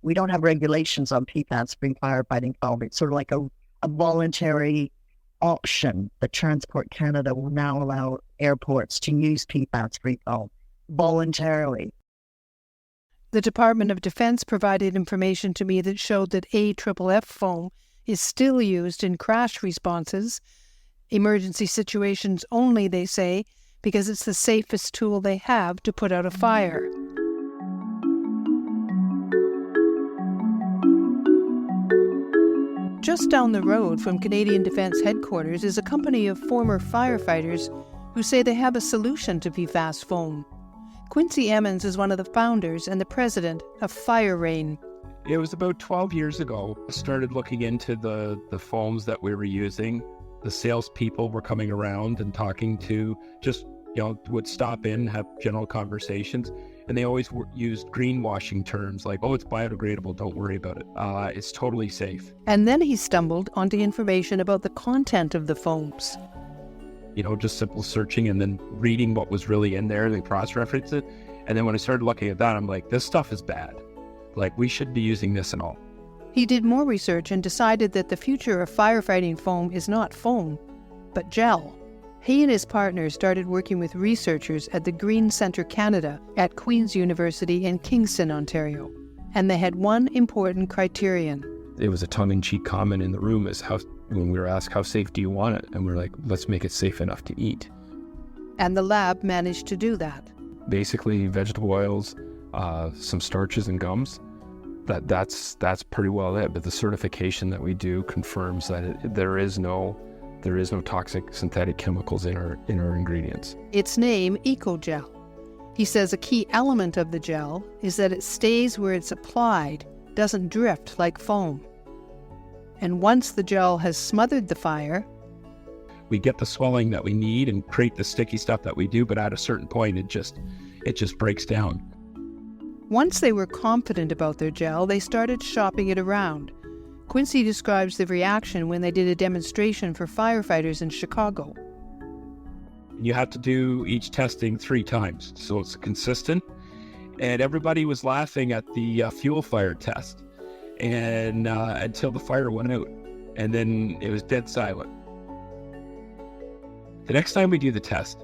we don't have regulations on PFAS-free firefighting foam. It's sort of like a voluntary option that Transport Canada will now allow airports to use PFAS-free foam voluntarily. The Department of Defense provided information to me that showed that AFFF foam is still used in crash responses, emergency situations only, they say, because it's the safest tool they have to put out a fire. Just down the road from Canadian Defence Headquarters is a company of former firefighters who say they have a solution to PFAS foam. Quincy Emmons is one of the founders and the president of FireRein. It was about 12 years ago. I started looking into the foams that we were using. The salespeople were coming around and talking to would stop in, have general conversations. And they always used greenwashing terms like, oh, it's biodegradable, don't worry about it. It's totally safe. And then he stumbled onto information about the content of the foams. Just simple searching and then reading what was really in there, they cross-referenced it. And then when I started looking at that, I'm like, this stuff is bad. Like, we shouldn't be using this at all. He did more research and decided that the future of firefighting foam is not foam, but gel. He and his partner started working with researchers at the Green Centre Canada at Queen's University in Kingston, Ontario. And they had one important criterion. It was a tongue-in-cheek comment in the room when we were asked, how safe do you want it? And we're like, let's make it safe enough to eat. And the lab managed to do that. Basically, vegetable oils, some starches and gums. That's pretty well it. But the certification that we do confirms that there is no toxic synthetic chemicals in our ingredients. Its name, EcoGel. He says a key element of the gel is that it stays where it's applied, doesn't drift like foam. And once the gel has smothered the fire, we get the swelling that we need and create the sticky stuff that we do, but at a certain point it just breaks down. Once they were confident about their gel, they started shopping it around. Quincy describes the reaction when they did a demonstration for firefighters in Chicago. You have to do each testing 3 times, so it's consistent. And everybody was laughing at the fuel fire test, and until the fire went out, and then it was dead silent. The next time we do the test,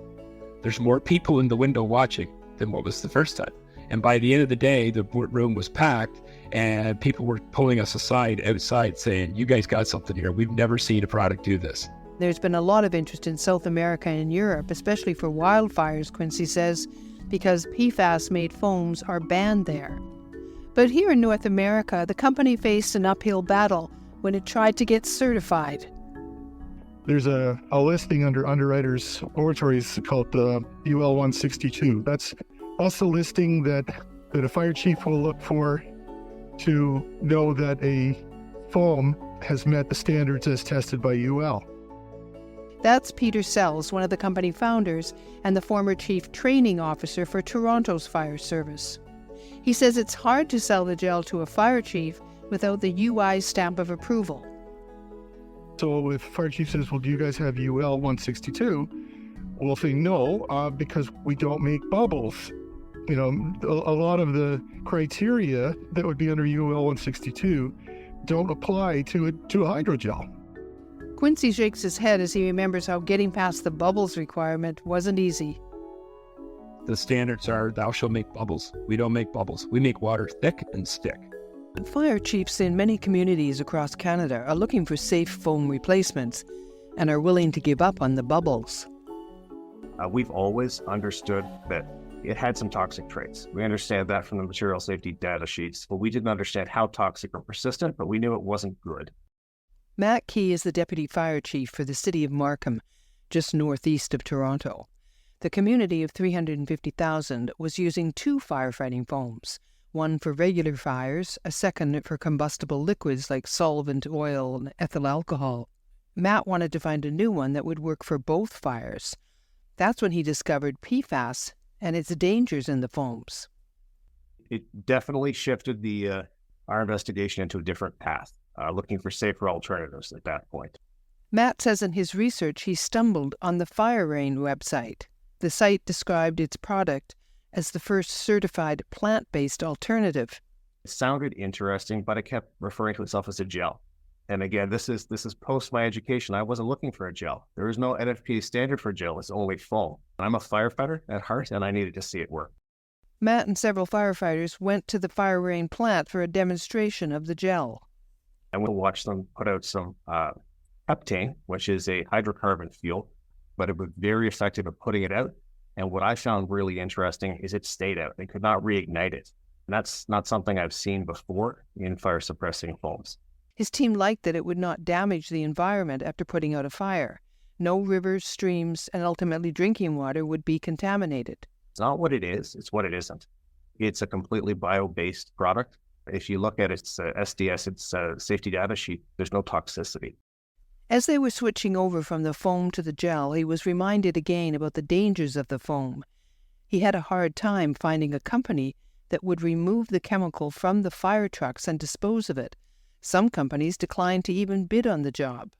there's more people in the window watching than what was the first time. And by the end of the day, the room was packed, and people were pulling us outside saying, you guys got something here. We've never seen a product do this. There's been a lot of interest in South America and Europe, especially for wildfires, Quincy says, because PFAS-made foams are banned there. But here in North America, the company faced an uphill battle when it tried to get certified. There's a listing under underwriters laboratories called the UL 162. That's the listing that a fire chief will look for to know that a foam has met the standards as tested by UL. That's Peter Sells, one of the company founders and the former chief training officer for Toronto's fire service. He says it's hard to sell the gel to a fire chief without the UI stamp of approval. So if fire chief says, well, do you guys have UL 162? We'll say no, because we don't make bubbles. A lot of the criteria that would be under UL 162 don't apply to a hydrogel. Quincy shakes his head as he remembers how getting past the bubbles requirement wasn't easy. The standards are, thou shalt make bubbles. We don't make bubbles. We make water thick and stick. Fire chiefs in many communities across Canada are looking for safe foam replacements and are willing to give up on the bubbles. We've always understood that it had some toxic traits. We understand that from the material safety data sheets, but we didn't understand how toxic or persistent, but we knew it wasn't good. Matt Keay is the deputy fire chief for the city of Markham, just northeast of Toronto. The community of 350,000 was using 2 firefighting foams, one for regular fires, a second for combustible liquids like solvent, oil, and ethyl alcohol. Matt wanted to find a new one that would work for both fires. That's when he discovered PFAS and its dangers in the foams. It definitely shifted our investigation into a different path, looking for safer alternatives at that point. Matt says in his research he stumbled on the FireRein website. The site described its product as the first certified plant-based alternative. It sounded interesting, but it kept referring to itself as a gel. And again, this is post my education. I wasn't looking for a gel. There is no NFPA standard for gel. It's only foam. I'm a firefighter at heart, and I needed to see it work. Matt and several firefighters went to the FireRein plant for a demonstration of the gel. I went to watch them put out some heptane, which is a hydrocarbon fuel, but it was very effective at putting it out. And what I found really interesting is it stayed out. They could not reignite it. And that's not something I've seen before in fire suppressing foams. His team liked that it would not damage the environment after putting out a fire. No rivers, streams, and ultimately drinking water would be contaminated. It's not what it is, it's what it isn't. It's a completely bio-based product. If you look at its SDS, its safety data sheet, there's no toxicity. As they were switching over from the foam to the gel, he was reminded again about the dangers of the foam. He had a hard time finding a company that would remove the chemical from the fire trucks and dispose of it. Some companies declined to even bid on the job.